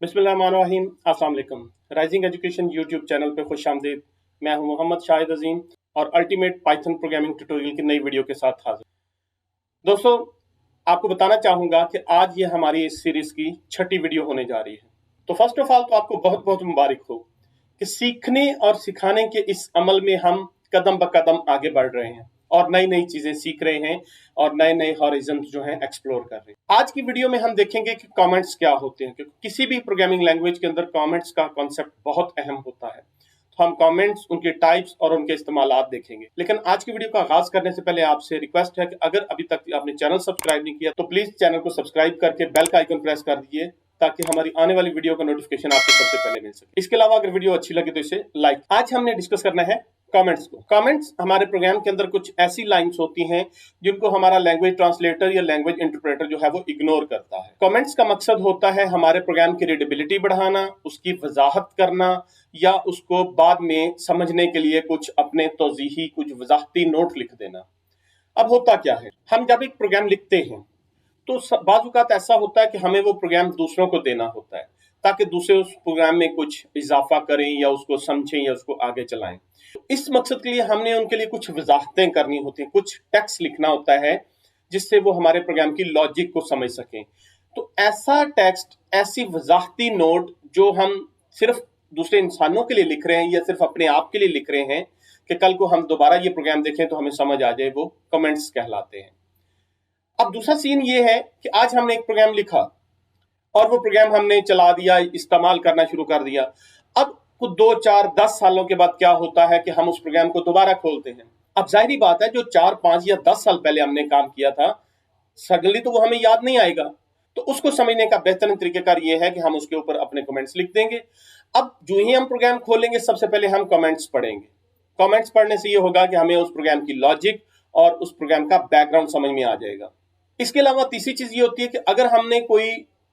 बिस्मिल्लाहिर्रहमानिर्रहीम। अस्सलाम वालेकुम। राइजिंग एजुकेशन यूट्यूब चैनल पे खुशामदीद। मैं हूं मोहम्मद शाहिद अजीम और अल्टीमेट पाइथन प्रोग्रामिंग ट्यूटोरियल की नई वीडियो के साथ हाजिर। दोस्तों, आपको बताना चाहूंगा कि आज ये हमारी इस सीरीज की छठी वीडियो होने जा रही है। तो फर्स्ट ऑफ ऑल तो आपको बहुत बहुत मुबारक हो कि सीखने और सिखाने के इस अमल में हम कदम ब कदम आगे बढ़ रहे हैं और नई नई चीजें सीख रहे हैं और नए नए हॉरिजन जो हैं एक्सप्लोर कर रहे हैं। आज की वीडियो में हम देखेंगे कि कमेंट्स क्या होते हैं, क्योंकि किसी भी प्रोग्रामिंग लैंग्वेज के अंदर कमेंट्स का कॉन्सेप्ट बहुत अहम होता है। तो हम कमेंट्स, उनके टाइप्स और उनके इस्तेमालात देखेंगे। लेकिन आज की वीडियो का आगाज करने से पहले आपसे रिक्वेस्ट है कि अगर अभी तक आपने चैनल सब्सक्राइब नहीं किया तो प्लीज चैनल को सब्सक्राइब करके बेल का आइकन प्रेस कर दीजिए ताकि हमारी आने वाली वीडियो का नोटिफिकेशन आपको सबसे पहले मिल सके। इसके अलावा अगर वीडियो अच्छी लगे तो इसे लाइक। आज हमने डिस्कस करना है कमेंट्स को। कमेंट्स हमारे प्रोग्राम के अंदर कुछ ऐसी लाइंस होती हैं जिनको हमारा लैंग्वेज ट्रांसलेटर या लैंग्वेज इंटरप्रेटर जो है वो इग्नोर करता है। कमेंट्स का मकसद होता है हमारे प्रोग्राम की रीडेबिलिटी बढ़ाना, उसकी वजाहत करना या उसको बाद में समझने के लिए कुछ अपने तौजीही, कुछ वजाहती नोट लिख देना। अब होता क्या है, हम जब एक प्रोग्राम लिखते हैं तो बाज़ औक़ात ऐसा होता है कि हमें वो प्रोग्राम दूसरों को देना होता है ताकि दूसरे उस प्रोग्राम में कुछ इजाफा करें या उसको समझें या उसको आगे चलाएं। इस मकसद के लिए हमने उनके लिए कुछ वजाहतें करनी होती हैं, कुछ टेक्स्ट लिखना होता है जिससे वो हमारे प्रोग्राम की लॉजिक को समझ सकें। तो ऐसा टेक्स्ट, ऐसी वजाहती नोट जो हम सिर्फ दूसरे इंसानों के लिए लिख रहे हैं या सिर्फ अपने आप के लिए लिख रहे हैं कि कल को हम दोबारा ये प्रोग्राम देखें तो हमें समझ आ जाए, वो कमेंट्स कहलाते हैं। अब दूसरा सीन ये है कि आज हमने एक प्रोग्राम लिखा और वो प्रोग्राम हमने चला दिया, इस्तेमाल करना शुरू कर दिया। अब कुछ 2, 4, 10 सालों के बाद क्या होता है कि हम उस प्रोग्राम को दोबारा खोलते हैं। अब जाहिर बात है, जो 4, 5 या 10 साल पहले हमने काम किया था सडनली तो वो हमें याद नहीं आएगा। तो उसको समझने का बेहतरीन तरीकेकार ये है कि हम उसके ऊपर अपने कमेंट्स लिख देंगे। अब जो ही हम प्रोग्राम खोलेंगे सबसे पहले हम कमेंट्स पढ़ेंगे। कमेंट्स पढ़ने से ये होगा कि हमें उस प्रोग्राम की लॉजिक और उस प्रोग्राम का बैकग्राउंड समझ में आ जाएगा। इसके अलावा तीसरी चीज ये होती है कि अगर हमने कोई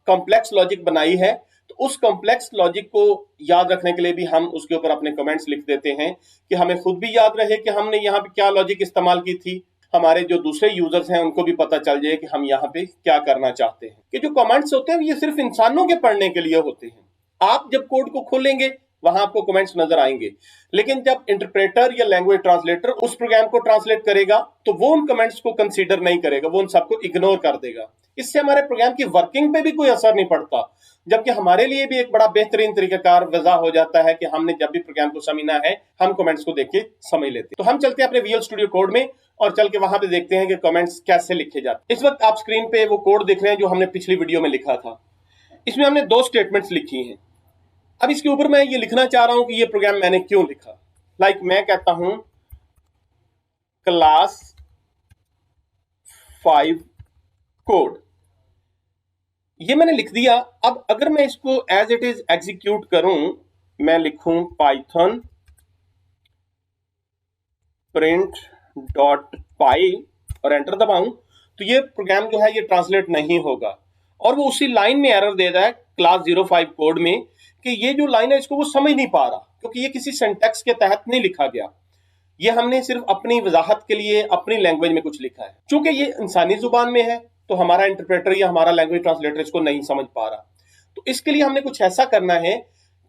कॉम्प्लेक्स लॉजिक बनाई है तो उस कॉम्प्लेक्स लॉजिक को याद रखने के लिए भी हम उसके ऊपर अपने कमेंट्स लिख देते हैं कि हमें खुद भी याद रहे कि हमने यहाँ पे क्या लॉजिक इस्तेमाल की थी, हमारे जो दूसरे यूजर्स हैं उनको भी पता चल जाए कि हम यहाँ पे क्या करना चाहते हैं। कि जो कमेंट्स होते हैं ये सिर्फ इंसानों के पढ़ने के लिए होते हैं। आप जब कोड को खोलेंगे वहां आपको कमेंट्स नजर आएंगे, लेकिन जब इंटरप्रेटर या लैंग्वेज ट्रांसलेटर उस प्रोग्राम को ट्रांसलेट करेगा तो वो उन कमेंट्स को कंसीडर नहीं करेगा, वो उन सबको इग्नोर कर देगा। इससे हमारे प्रोग्राम की वर्किंग पे भी कोई असर नहीं पड़ता, जबकि हमारे लिए भी एक बड़ा बेहतरीन तरीकाकार वजह हो जाता है कि हमने जब भी प्रोग्राम को समझना है हम कमेंट्स को देख के समझ लेते हैं। तो हम चलते हैं अपने विजुअल स्टूडियो कोड में और चल के वहां पे देखते हैं कि कमेंट्स कैसे लिखे जाते हैं। इस वक्त आप स्क्रीन पे वो कोड देख रहे हैं जो हमने पिछली वीडियो में लिखा था। इसमें हमने 2 स्टेटमेंट्स लिखी हैं। अब इसके ऊपर मैं ये लिखना चाह रहा हूं कि ये प्रोग्राम मैंने क्यों लिखा। लाइक मैं कहता हूं क्लास 5 कोड, ये मैंने लिख दिया। अब अगर मैं इसको एज इट इज एग्जीक्यूट करूं, मैं लिखूं पाइथन प्रिंट डॉट पाई और एंटर दबाऊं तो ये प्रोग्राम जो है ये ट्रांसलेट नहीं होगा और वो उसी लाइन में एरर दे रहा है क्लास 05 कोड में कि ये जो लाइन है इसको वो समझ नहीं पा रहा, क्योंकि ये किसी सिंटैक्स के तहत नहीं लिखा गया। ये हमने सिर्फ अपनी वजाहत के लिए अपनी लैंग्वेज में कुछ लिखा है। चूंकि ये इंसानी जुबान में है तो हमारा इंटरप्रेटर या हमारा लैंग्वेज ट्रांसलेटर इसको नहीं समझ पा रहा। तो इसके लिए हमने कुछ ऐसा करना है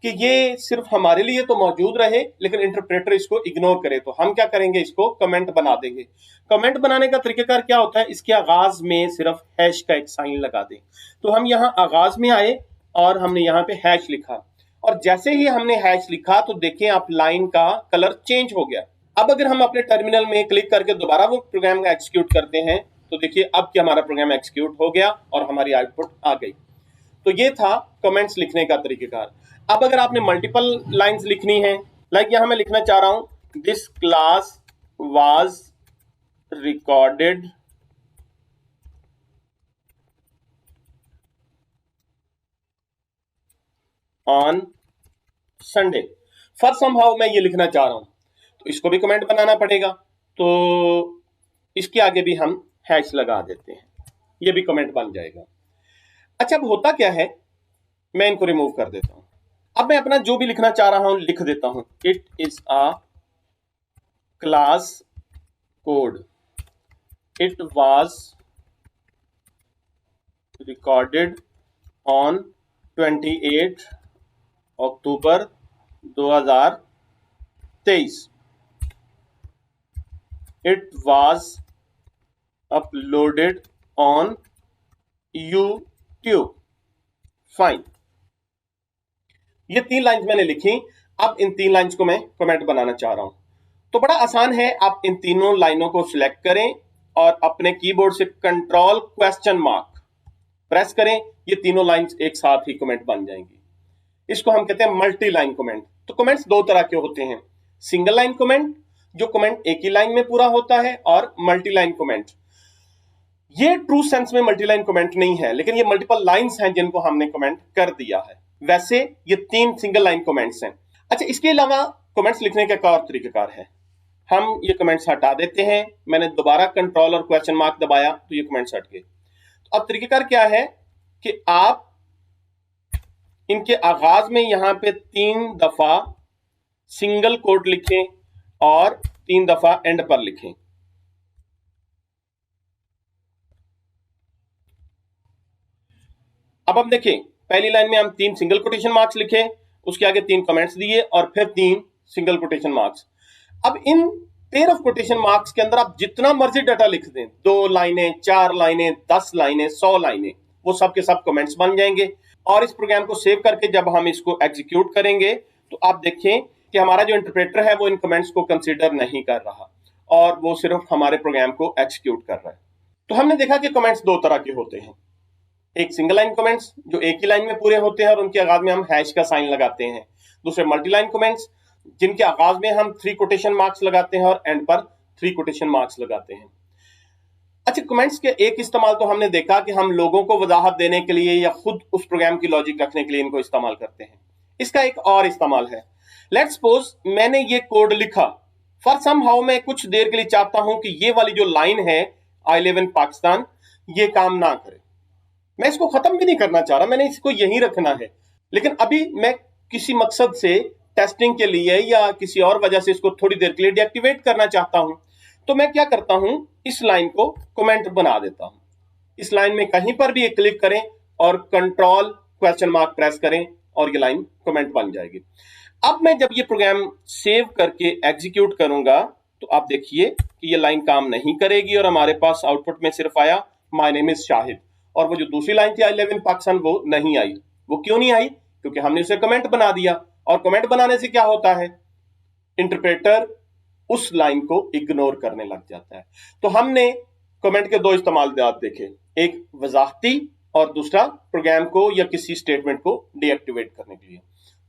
कि ये सिर्फ हमारे लिए तो मौजूद रहे लेकिन इंटरप्रेटर इसको इग्नोर करे। तो हम क्या करेंगे, इसको कमेंट बना देंगे। कमेंट बनाने का तरीकेकार क्या होता है, इसके आगाज में सिर्फ हैश का एक साइन लगा दें। तो हम यहाँ आगाज में आए और हमने यहाँ पे हैश लिखा और जैसे ही हमने हैश लिखा तो देखें आप लाइन का कलर चेंज हो गया। अब अगर हम अपने टर्मिनल में क्लिक करके दोबारा वो प्रोग्राम का एग्जीक्यूट करते हैं तो देखिए अब क्या हमारा प्रोग्राम एग्जीक्यूट हो गया और हमारी आउटपुट आ गई। तो ये था कमेंट्स लिखने का तरीकेकार। अब अगर आपने मल्टीपल लाइंस लिखनी है, लाइक यहां मैं लिखना चाह रहा हूं this class was recorded on Sunday, for somehow मैं ये लिखना चाह रहा हूं तो इसको भी कमेंट बनाना पड़ेगा। तो इसके आगे भी हम हैश लगा देते हैं, ये भी कमेंट बन जाएगा। अच्छा, अब होता क्या है, मैं इनको रिमूव कर देता हूं। अब मैं अपना जो भी लिखना चाह रहा हूं लिख देता हूं। It is a class code, it was recorded on 28 October 2023 it was uploaded on YouTube. Fine, ये 3 लाइंस मैंने लिखी। अब इन 3 लाइंस को मैं कमेंट बनाना चाह रहा हूं, तो बड़ा आसान है। आप इन तीनों लाइनों को सिलेक्ट करें और अपने कीबोर्ड से कंट्रोल क्वेश्चन मार्क प्रेस करें। ये तीनों लाइंस एक साथ ही कमेंट बन जाएंगी। इसको हम कहते हैं मल्टी लाइन कमेंट। तो कमेंट्स 2 तरह के होते हैं, सिंगल लाइन कमेंट जो कमेंट एक ही लाइन में पूरा होता है, और मल्टी लाइन कमेंट। ये ट्रू सेंस में मल्टी लाइन कमेंट नहीं है, लेकिन ये मल्टीपल लाइंस हैं जिनको हमने कमेंट कर दिया है। वैसे ये 3 सिंगल लाइन कमेंट्स हैं। अच्छा, इसके अलावा कमेंट्स लिखने का एक और तरीकाकार है। हम ये कमेंट्स हटा देते हैं। मैंने दोबारा कंट्रोल और क्वेश्चन मार्क दबाया तो ये कमेंट्स हट गए। तो अब तरीकाकार क्या है कि आप इनके आगाज में यहां पे 3 दफा सिंगल कोट लिखें और 3 दफा एंड पर लिखें। अब हम देखें, पहली लाइन में हम 3 सिंगल कोटेशन मार्क्स लिखे, उसके आगे 3 कमेंट्स दिए और फिर 3 सिंगल कोटेशन मार्क्स। अब इन पेयर ऑफ कोटेशन मार्क्स के अंदर आप जितना मर्जी डाटा लिख दें, 2 लाइनें, 4 लाइनें, 10 लाइनें, 100 लाइनें, वो सब के सब कमेंट्स बन जाएंगे। और इस प्रोग्राम को सेव करके जब हम इसको एग्जीक्यूट करेंगे तो आप देखें कि हमारा जो इंटरप्रेटर है वो इन कमेंट्स को कंसीडर नहीं कर रहा और वो सिर्फ हमारे प्रोग्राम को एग्जीक्यूट कर रहा है। तो हमने देखा कि कमेंट्स 2 तरह के होते हैं, एक सिंगल लाइन कमेंट्स जो एक ही लाइन में पूरे होते हैं और उनके आगाज में हम हैश का साइन लगाते हैं। दूसरे मल्टी लाइन कमेंट्स जिनके आगाज में हम 3 कोटेशन मार्क्स लगाते हैं और एंड पर 3 कोटेशन मार्क्स लगाते हैं। अच्छा, कमेंट्स के एक इस्तेमाल तो हमने देखा कि हम लोगों को वजाहत देने के लिए या खुद उस प्रोग्राम की लॉजिक रखने के लिए इनको इस्तेमाल करते हैं। इसका एक और इस्तेमाल है, लेट्स सपोज मैंने ये कोड लिखा, फॉर सम हाउ मैं कुछ देर के लिए चाहता हूं कि ये वाली जो लाइन है आई लिव इन पाकिस्तान ये काम ना करे। मैं इसको खत्म भी नहीं करना चाह रहा, मैंने इसको यहीं रखना है, लेकिन अभी मैं किसी मकसद से टेस्टिंग के लिए या किसी और वजह से इसको थोड़ी देर के लिए डीएक्टिवेट करना चाहता हूं। तो मैं क्या करता हूं, इस लाइन को कमेंट बना देता हूं। इस लाइन में कहीं पर भी एक क्लिक करें और कंट्रोल क्वेश्चन मार्क प्रेस करें और ये लाइन कमेंट बन जाएगी। अब मैं जब ये प्रोग्राम सेव करके एग्जीक्यूट करूंगा तो आप देखिए कि ये लाइन काम नहीं करेगी और हमारे पास आउटपुट में सिर्फ आया माय नेम इज शाहिद, और वो जो दूसरी लाइन थी आई लिव इन पाकिस्तान वो नहीं आई। वो क्यों नहीं आई? क्योंकि हमने उसे कमेंट बना दिया, और कमेंट बनाने से क्या होता है, इंटरप्रेटर उस लाइन को इग्नोर करने लग जाता है। तो हमने कमेंट के 2 इस्तेमाल देखे, एक वजाहती और दूसरा प्रोग्राम को या किसी स्टेटमेंट को डीएक्टिवेट करने के लिए।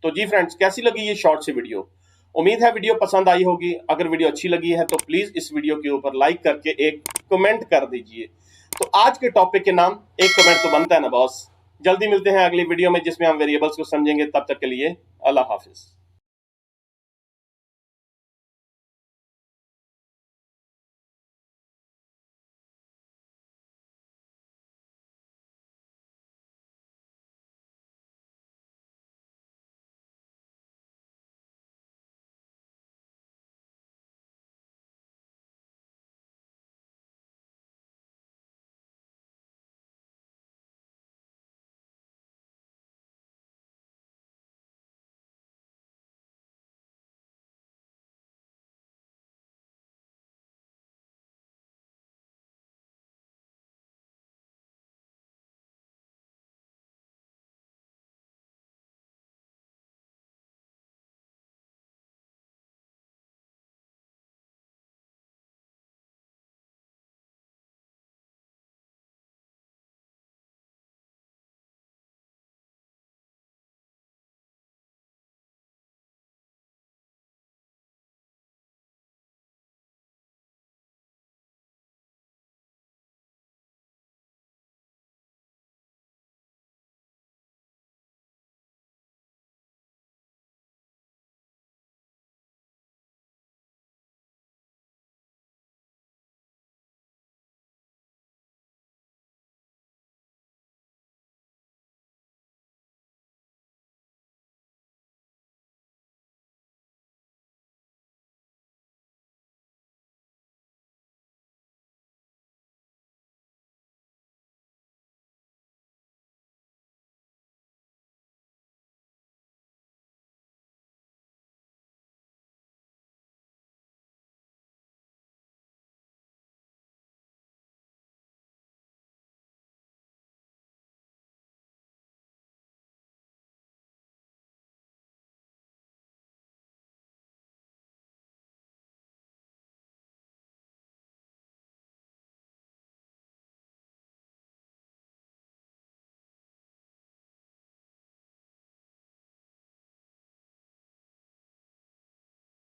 तो जी फ्रेंड्स, कैसी लगी ये शॉर्ट सी वीडियो? उम्मीद है वीडियो पसंद आई होगी। अगर वीडियो अच्छी लगी है तो प्लीज इस वीडियो के ऊपर लाइक करके एक कमेंट कर दीजिए। तो आज के टॉपिक के नाम एक कमेंट तो बनता है ना बॉस। जल्दी मिलते हैं अगली वीडियो में जिसमें हम वेरिएबल्स को समझेंगे। तब तक के लिए अल्लाह हाफिज।